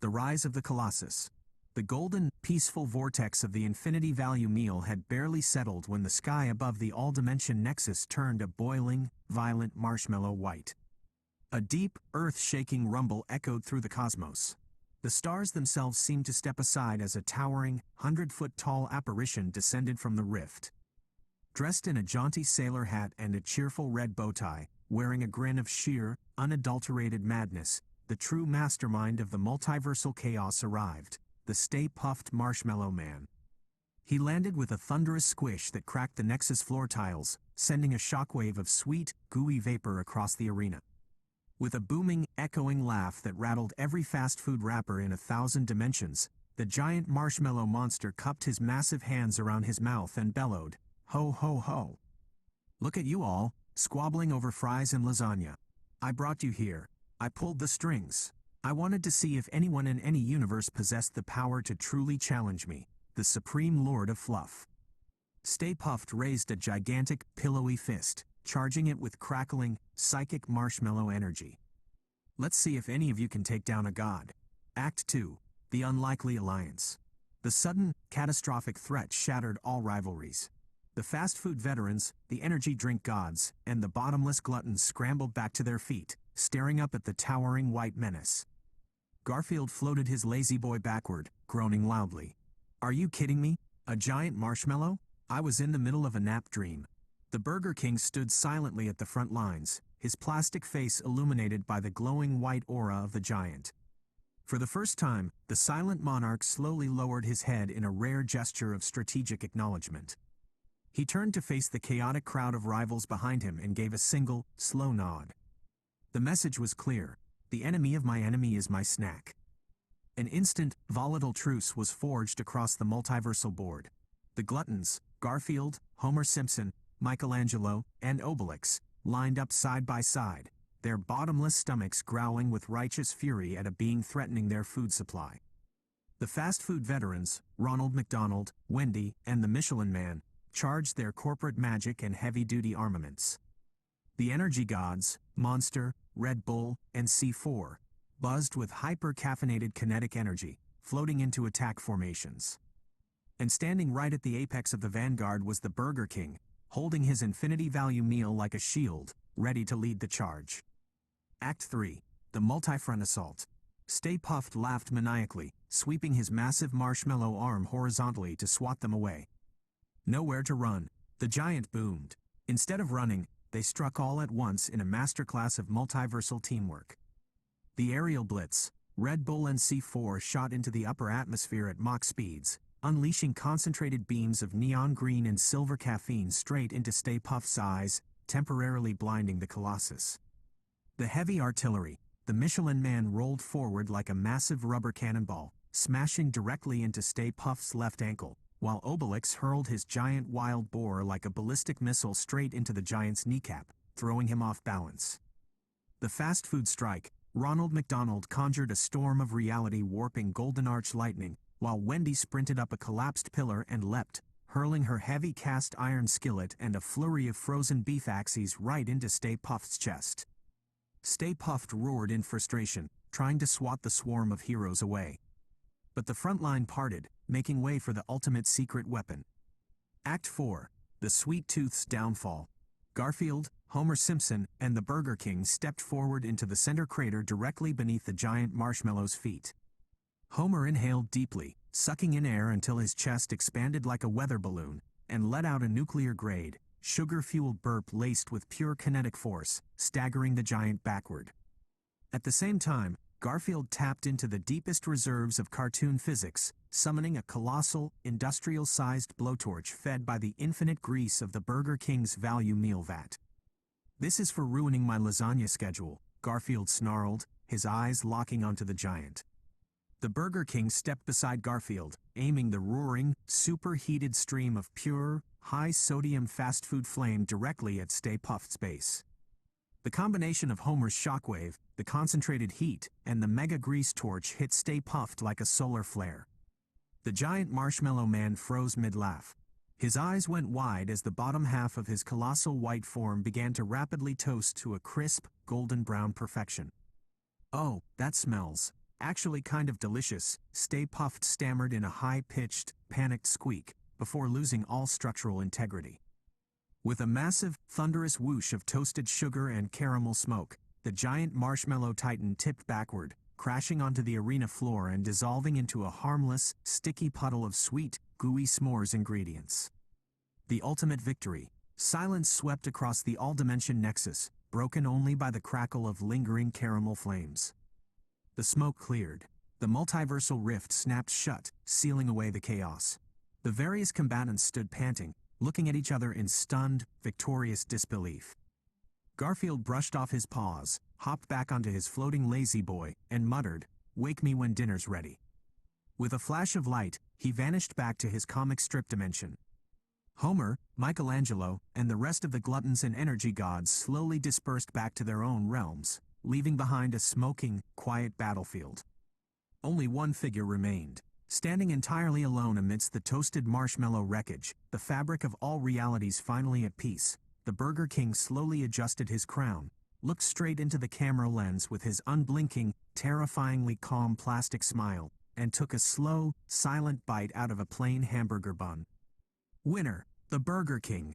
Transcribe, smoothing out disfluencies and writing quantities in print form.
The rise of the Colossus. The golden, peaceful vortex of the infinity value meal had barely settled when the sky above the all-dimension nexus turned a boiling, violent marshmallow white. A deep, earth-shaking rumble echoed through the cosmos. The stars themselves seemed to step aside as a towering, 100-foot-tall apparition descended from the rift. Dressed in a jaunty sailor hat and a cheerful red bow tie, wearing a grin of sheer, unadulterated madness, the true mastermind of the multiversal chaos arrived, the Stay Puft Marshmallow Man. He landed with a thunderous squish that cracked the Nexus floor tiles, sending a shockwave of sweet, gooey vapor across the arena. With a booming, echoing laugh that rattled every fast food wrapper in 1,000 dimensions, the giant marshmallow monster cupped his massive hands around his mouth and bellowed, "Ho ho ho! Look at you all, squabbling over fries and lasagna. I brought you here. I pulled the strings. I wanted to see if anyone in any universe possessed the power to truly challenge me, the Supreme Lord of Fluff." Stay Puft raised a gigantic, pillowy fist, charging it with crackling, psychic marshmallow energy. "Let's see if any of you can take down a god." Act 2. The Unlikely Alliance. The sudden, catastrophic threat shattered all rivalries. The fast food veterans, the energy drink gods, and the bottomless gluttons scrambled back to their feet, staring up at the towering white menace. Garfield floated his lazy boy backward, groaning loudly. "Are you kidding me? A giant marshmallow? I was in the middle of a nap dream." The Burger King stood silently at the front lines, his plastic face illuminated by the glowing white aura of the giant. For the first time, the silent monarch slowly lowered his head in a rare gesture of strategic acknowledgement. He turned to face the chaotic crowd of rivals behind him and gave a single, slow nod. The message was clear: the enemy of my enemy is my snack. An instant, volatile truce was forged across the multiversal board. The gluttons, Garfield, Homer Simpson, Michelangelo, and Obelix, lined up side by side, their bottomless stomachs growling with righteous fury at a being threatening their food supply. The fast food veterans, Ronald McDonald, Wendy, and the Michelin Man, charged their corporate magic and heavy-duty armaments. The energy gods, Monster, Red Bull, and C4, buzzed with hyper-caffeinated kinetic energy, floating into attack formations. And standing right at the apex of the vanguard was the Burger King, holding his infinity value meal like a shield, ready to lead the charge. Act 3. The Multi-Front Assault. Stay Puft laughed maniacally, sweeping his massive marshmallow arm horizontally to swat them away. Nowhere to run, the giant boomed. Instead of running, they struck all at once in a masterclass of multiversal teamwork. The aerial blitz, Red Bull and C4 shot into the upper atmosphere at Mach speeds, unleashing concentrated beams of neon green and silver caffeine straight into Stay Puft's eyes, temporarily blinding the Colossus. The heavy artillery, the Michelin Man rolled forward like a massive rubber cannonball, smashing directly into Stay Puft's left ankle, while Obelix hurled his giant wild boar like a ballistic missile straight into the giant's kneecap, throwing him off balance. The fast food strike, Ronald McDonald conjured a storm of reality warping golden arch lightning, while Wendy sprinted up a collapsed pillar and leapt, hurling her heavy cast iron skillet and a flurry of frozen beef axes right into Stay Puft's chest. Stay Puft roared in frustration, trying to swat the swarm of heroes away. But the front line parted, making way for the ultimate secret weapon. Act 4. The Sweet Tooth's Downfall. Garfield, Homer Simpson, and the Burger King stepped forward into the center crater directly beneath the giant marshmallow's feet. Homer inhaled deeply, sucking in air until his chest expanded like a weather balloon, and let out a nuclear-grade, sugar-fueled burp laced with pure kinetic force, staggering the giant backward. At the same time, Garfield tapped into the deepest reserves of cartoon physics, summoning a colossal, industrial-sized blowtorch fed by the infinite grease of the Burger King's value meal vat. "This is for ruining my lasagna schedule," Garfield snarled, his eyes locking onto the giant. The Burger King stepped beside Garfield, aiming the roaring, superheated stream of pure, high-sodium fast food flame directly at Stay Puft's base. The combination of Homer's shockwave, the concentrated heat, and the mega grease torch hit Stay Puft like a solar flare. The giant marshmallow man froze mid-laugh. His eyes went wide as the bottom half of his colossal white form began to rapidly toast to a crisp, golden brown perfection. "Oh, that smells. Actually kind of delicious, Stay Puft stammered in a high-pitched, panicked squeak, before losing all structural integrity. With a massive, thunderous whoosh of toasted sugar and caramel smoke, the giant marshmallow titan tipped backward, crashing onto the arena floor and dissolving into a harmless, sticky puddle of sweet, gooey s'mores ingredients. The ultimate victory. Silence swept across the all-dimension nexus, broken only by the crackle of lingering caramel flames. The smoke cleared. The multiversal rift snapped shut, sealing away the chaos. The various combatants stood panting, looking at each other in stunned, victorious disbelief. Garfield brushed off his paws, hopped back onto his floating lazy boy, and muttered, "Wake me when dinner's ready." With a flash of light, he vanished back to his comic strip dimension. Homer, Michelangelo, and the rest of the gluttons and energy gods slowly dispersed back to their own realms, leaving behind a smoking, quiet battlefield. Only one figure remained. Standing entirely alone amidst the toasted marshmallow wreckage, the fabric of all realities finally at peace, the Burger King slowly adjusted his crown, looked straight into the camera lens with his unblinking, terrifyingly calm plastic smile, and took a slow, silent bite out of a plain hamburger bun. Winner, the Burger King,